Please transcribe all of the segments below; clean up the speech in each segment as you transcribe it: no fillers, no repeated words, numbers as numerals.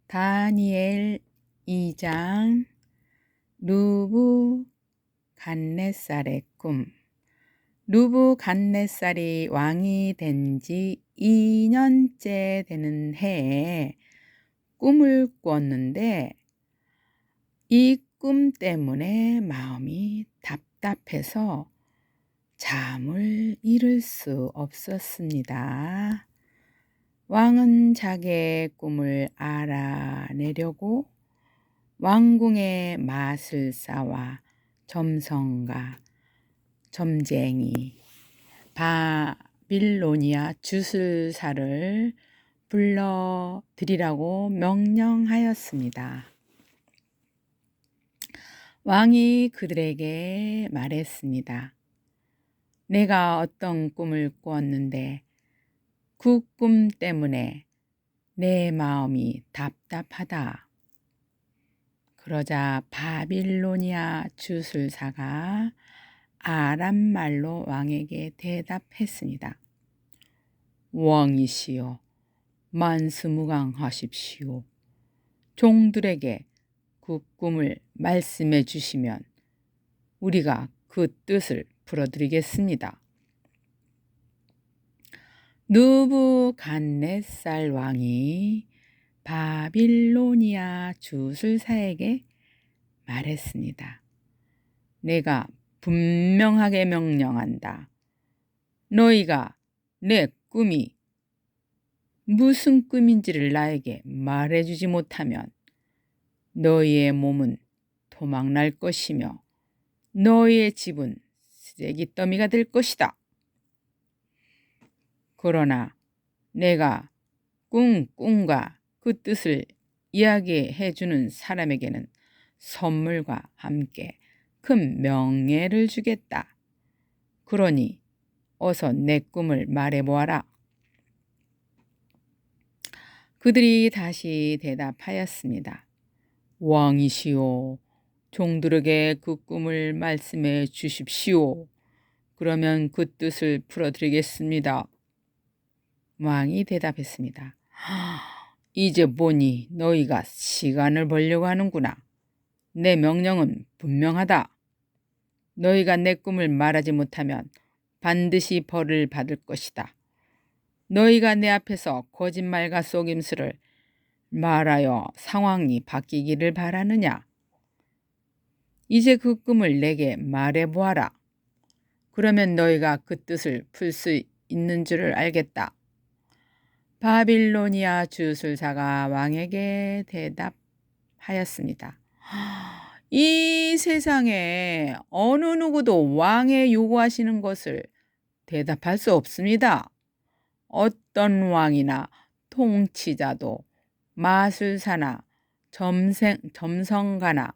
다니엘 2장 누부갓네살의 꿈. 누부갓네살이 왕이 된 지 2년째 되는 해에 꿈을 꾸었는데 이 꿈 때문에 마음이 답답해서 잠을 이룰 수 없었습니다. 왕은 자기의 꿈을 알아내려고 왕궁의 마술사와 점성가, 점쟁이, 바빌로니아 주술사를 불러들이라고 명령하였습니다. 왕이 그들에게 말했습니다. 내가 어떤 꿈을 꾸었는데 그 꿈 때문에 내 마음이 답답하다. 그러자 바빌로니아 주술사가 아람말로 왕에게 대답했습니다. 왕이시여, 만수무강하십시오. 종들에게 그 꿈을 말씀해 주시면 우리가 그 뜻을 풀어드리겠습니다. 누부갓네살 왕이 바빌로니아 주술사에게 말했습니다. 내가 분명하게 명령한다. 너희가 내 꿈이 무슨 꿈인지를 나에게 말해주지 못하면 너희의 몸은 도망날 것이며 너희의 집은 쓰레기 더미가 될 것이다. 그러나 내가 꿈과 그 뜻을 이야기해 주는 사람에게는 선물과 함께 큰 명예를 주겠다. 그러니 어서 내 꿈을 말해보아라. 그들이 다시 대답하였습니다. 왕이시오, 종들에게 그 꿈을 말씀해 주십시오. 그러면 그 뜻을 풀어드리겠습니다. 왕이 대답했습니다. 이제 보니 너희가 시간을 벌려고 하는구나. 내 명령은 분명하다. 너희가 내 꿈을 말하지 못하면 반드시 벌을 받을 것이다. 너희가 내 앞에서 거짓말과 속임수를 말하여 상황이 바뀌기를 바라느냐? 이제 그 꿈을 내게 말해보아라. 그러면 너희가 그 뜻을 풀 수 있는 줄을 알겠다. 바빌로니아 주술사가 왕에게 대답하였습니다. 이 세상에 어느 누구도 왕의 요구하시는 것을 대답할 수 없습니다. 어떤 왕이나 통치자도 마술사나 점성가나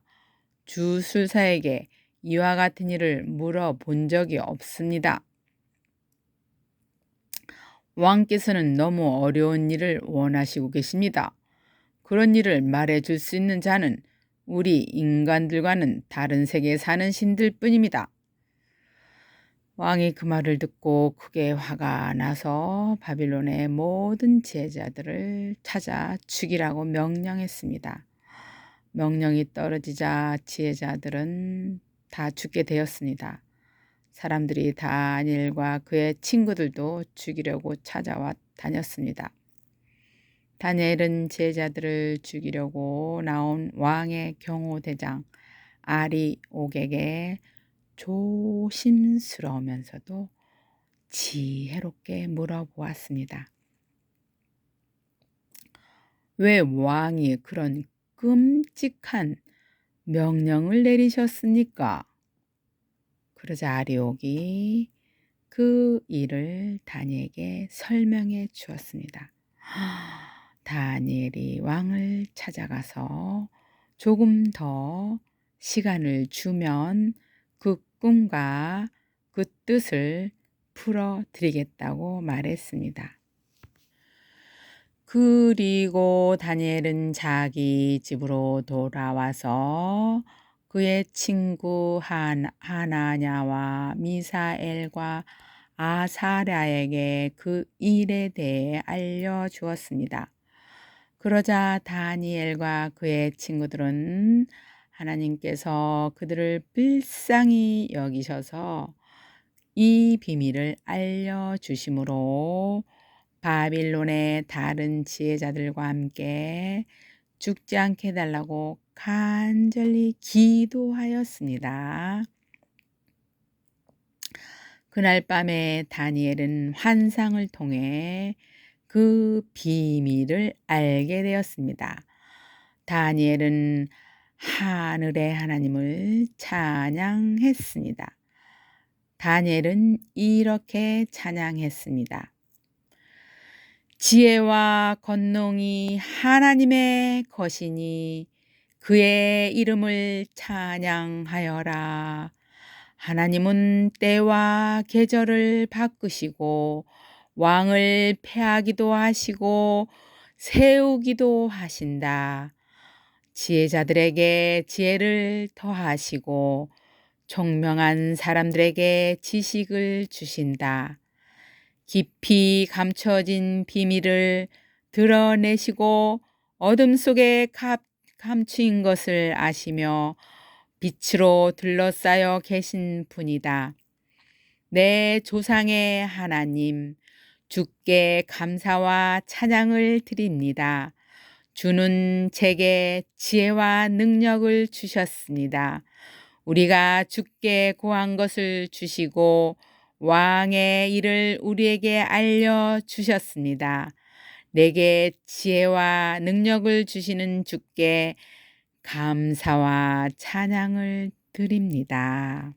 주술사에게 이와 같은 일을 물어본 적이 없습니다. 왕께서는 너무 어려운 일을 원하시고 계십니다. 그런 일을 말해줄 수 있는 자는 우리 인간들과는 다른 세계에 사는 신들 뿐입니다. 왕이 그 말을 듣고 크게 화가 나서 바빌론의 모든 지혜자들을 찾아 죽이라고 명령했습니다. 명령이 떨어지자 지혜자들은 다 죽게 되었습니다. 사람들이 다니엘과 그의 친구들도 죽이려고 찾아와 다녔습니다. 다니엘은 제자들을 죽이려고 나온 왕의 경호대장 아리옥에게 조심스러우면서도 지혜롭게 물어보았습니다. 왜 왕이 그런 끔찍한 명령을 내리셨습니까? 그러자 아리옥이 그 일을 다니엘에게 설명해 주었습니다. 다니엘이 왕을 찾아가서 조금 더 시간을 주면 그 꿈과 그 뜻을 풀어드리겠다고 말했습니다. 그리고 다니엘은 자기 집으로 돌아와서 그의 친구 하나냐와 미사엘과 아사랴에게 그 일에 대해 알려주었습니다. 그러자 다니엘과 그의 친구들은 하나님께서 그들을 불쌍히 여기셔서 이 비밀을 알려주심으로 바빌론의 다른 지혜자들과 함께 죽지 않게 해달라고 간절히 기도하였습니다. 그날 밤에 다니엘은 환상을 통해 그 비밀을 알게 되었습니다. 다니엘은 하늘의 하나님을 찬양했습니다. 다니엘은 이렇게 찬양했습니다. 지혜와 권능이 하나님의 것이니 그의 이름을 찬양하여라. 하나님은 때와 계절을 바꾸시고 왕을 패하기도 하시고 세우기도 하신다. 지혜자들에게 지혜를 더하시고 총명한 사람들에게 지식을 주신다. 깊이 감춰진 비밀을 드러내시고 어둠 속에 감추인 것을 아시며 빛으로 둘러싸여 계신 분이다. 내 조상의 하나님, 주께 감사와 찬양을 드립니다. 주는 제게 지혜와 능력을 주셨습니다. 우리가 주께 구한 것을 주시고 왕의 일을 우리에게 알려주셨습니다. 내게 지혜와 능력을 주시는 주께 감사와 찬양을 드립니다.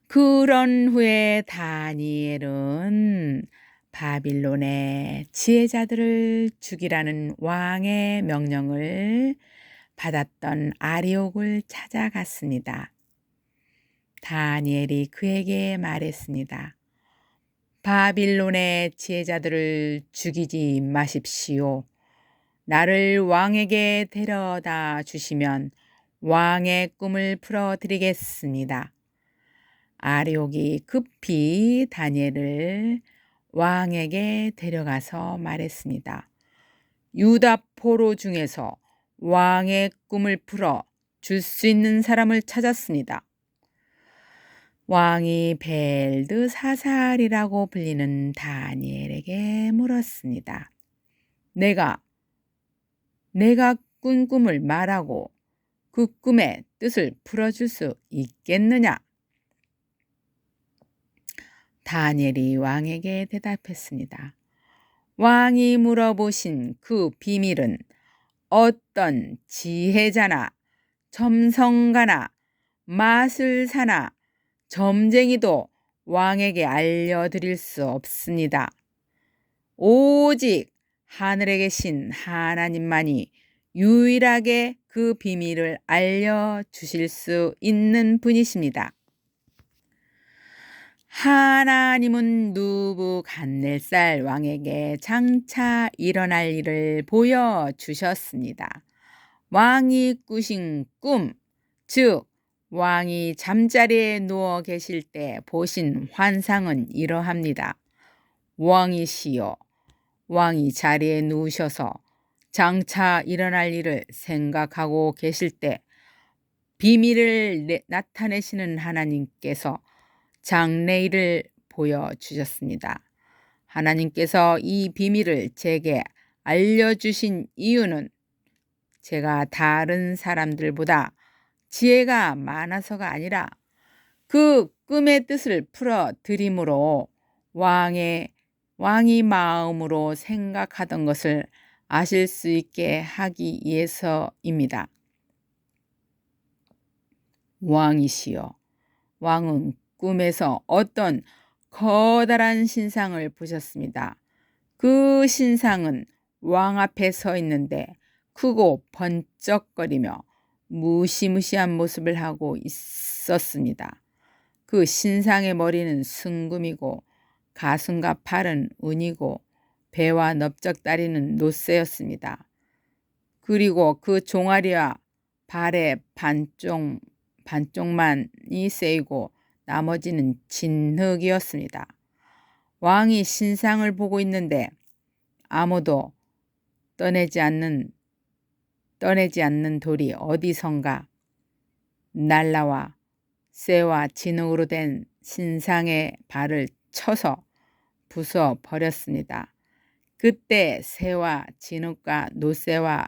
그런 후에 다니엘은 바빌론의 지혜자들을 죽이라는 왕의 명령을 받았던 아리옥을 찾아갔습니다. 다니엘이 그에게 말했습니다. 바빌론의 지혜자들을 죽이지 마십시오. 나를 왕에게 데려다 주시면 왕의 꿈을 풀어드리겠습니다. 아리옥이 급히 다니엘을 왕에게 데려가서 말했습니다. 유다 포로 중에서 왕의 꿈을 풀어 줄 수 있는 사람을 찾았습니다. 왕이 벨드사살이라고 불리는 다니엘에게 물었습니다. 내가 꾼 꿈을 말하고 그 꿈의 뜻을 풀어줄 수 있겠느냐? 다니엘이 왕에게 대답했습니다. 왕이 물어보신 그 비밀은 어떤 지혜자나 점성가나 마술사나 점쟁이도 왕에게 알려드릴 수 없습니다. 오직 하늘에 계신 하나님만이 유일하게 그 비밀을 알려주실 수 있는 분이십니다. 하나님은 느부갓네살 왕에게 장차 일어날 일을 보여주셨습니다. 왕이 꾸신 꿈, 즉 왕이 잠자리에 누워 계실 때 보신 환상은 이러합니다. 왕이시여, 왕이 자리에 누우셔서 장차 일어날 일을 생각하고 계실 때 비밀을 나타내시는 하나님께서 장래일을 보여주셨습니다. 하나님께서 이 비밀을 제게 알려주신 이유는 제가 다른 사람들보다 지혜가 많아서가 아니라 그 꿈의 뜻을 풀어드림으로 왕이 마음으로 생각하던 것을 아실 수 있게 하기 위해서입니다. 왕이시여, 왕은 꿈에서 어떤 커다란 신상을 보셨습니다. 그 신상은 왕 앞에 서 있는데 크고 번쩍거리며 무시무시한 모습을 하고 있었습니다. 그 신상의 머리는 순금이고 가슴과 팔은 은이고 배와 넓적다리는 놋새였습니다. 그리고 그 종아리와 발의 반쪽만이 세이고 나머지는 진흙이었습니다. 왕이 신상을 보고 있는데 아무도 떠내지 않는 돌이 어디선가 날라와 쇠와 진흙으로 된 신상의 발을 쳐서 부숴 버렸습니다. 그때 쇠와 진흙과 노쇠와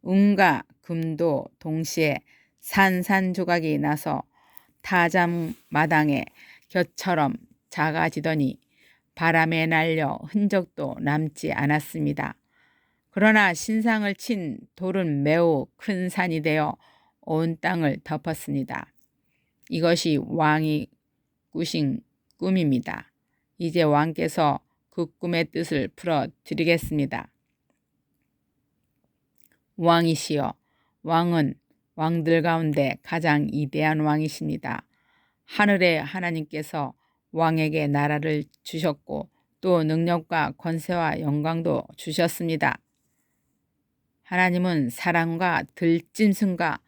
은과 금도 동시에 산산조각이 나서 타작마당에 곁처럼 작아지더니 바람에 날려 흔적도 남지 않았습니다. 그러나 신상을 친 돌은 매우 큰 산이 되어 온 땅을 덮었습니다. 이것이 왕이 꾸신 꿈입니다. 이제 왕께서 그 꿈의 뜻을 풀어드리겠습니다. 왕이시여, 왕은 왕들 가운데 가장 위대한 왕이십니다. 하늘의 하나님께서 왕에게 나라를 주셨고 또 능력과 권세와 영광도 주셨습니다. 하나님은 사람과 들짐승과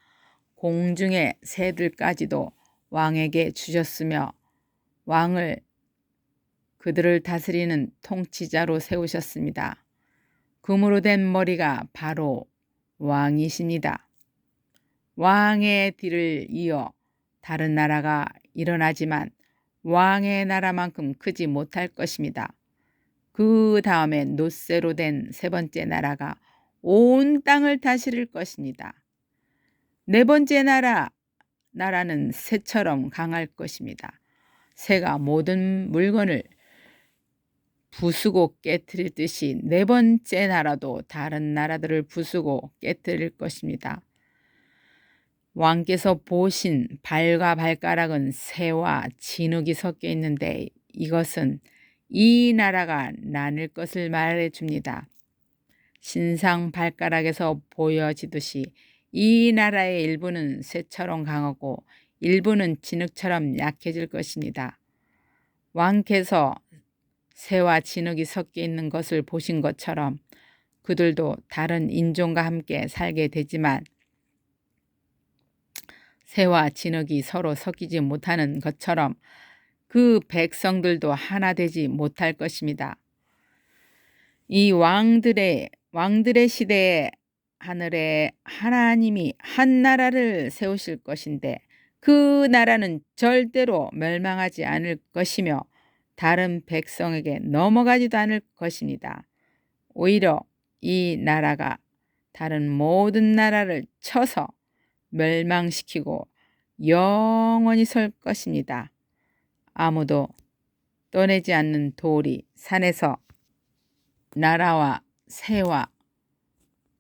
공중의 새들까지도 왕에게 주셨으며 왕을 그들을 다스리는 통치자로 세우셨습니다. 금으로 된 머리가 바로 왕이십니다. 왕의 뒤를 이어 다른 나라가 일어나지만 왕의 나라만큼 크지 못할 것입니다. 그 다음에 노쇠로 된 세 번째 나라가 온 땅을 다스릴 것입니다. 네 번째 나라는 새처럼 강할 것입니다. 새가 모든 물건을 부수고 깨뜨리듯이 네 번째 나라도 다른 나라들을 부수고 깨뜨릴 것입니다. 왕께서 보신 발과 발가락은 새와 진흙이 섞여 있는데 이것은 이 나라가 나눌 것을 말해줍니다. 신상 발가락에서 보여지듯이 이 나라의 일부는 새처럼 강하고 일부는 진흙처럼 약해질 것입니다. 왕께서 새와 진흙이 섞여 있는 것을 보신 것처럼 그들도 다른 인종과 함께 살게 되지만 새와 진흙이 서로 섞이지 못하는 것처럼 그 백성들도 하나 되지 못할 것입니다. 이 왕들의 시대에 하늘에 하나님이 한 나라를 세우실 것인데 그 나라는 절대로 멸망하지 않을 것이며 다른 백성에게 넘어가지도 않을 것입니다. 오히려 이 나라가 다른 모든 나라를 쳐서 멸망시키고 영원히 설 것입니다. 아무도 떠내지 않는 돌이 산에서 나라와 새와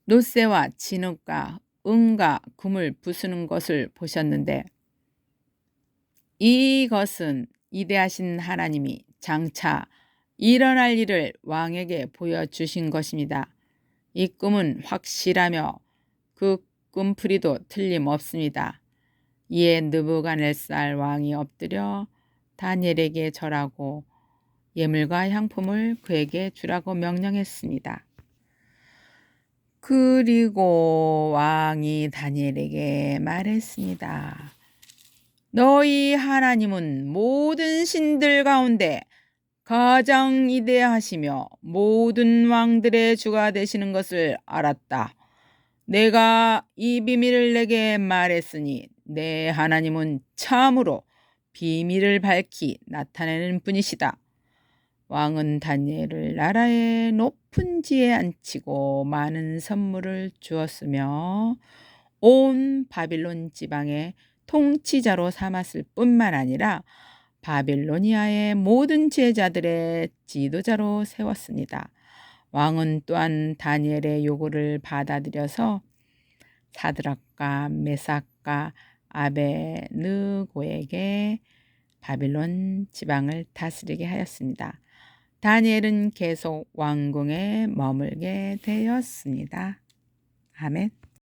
노쇠와 진흙과 은과 금을 부수는 것을 보셨는데 이것은 위대하신 하나님이 장차 일어날 일을 왕에게 보여주신 것입니다. 이 꿈은 확실하며 그 꿈풀이도 틀림없습니다. 이에 느부갓네살 왕이 엎드려 다니엘에게 절하고 예물과 향품을 그에게 주라고 명령했습니다. 그리고 왕이 다니엘에게 말했습니다. 너희 하나님은 모든 신들 가운데 가장 위대하시며 모든 왕들의 주가 되시는 것을 알았다. 내가 이 비밀을 내게 말했으니 내 하나님은 참으로 비밀을 밝히 나타내는 분이시다. 왕은 다니엘을 나라의 높은 지에 앉히고 많은 선물을 주었으며 온 바빌론 지방의 통치자로 삼았을 뿐만 아니라 바빌로니아의 모든 제자들의 지도자로 세웠습니다. 왕은 또한 다니엘의 요구를 받아들여서 사드락과 메삭과 아베느고에게 바빌론 지방을 다스리게 하였습니다. 다니엘은 계속 왕궁에 머물게 되었습니다. 아멘.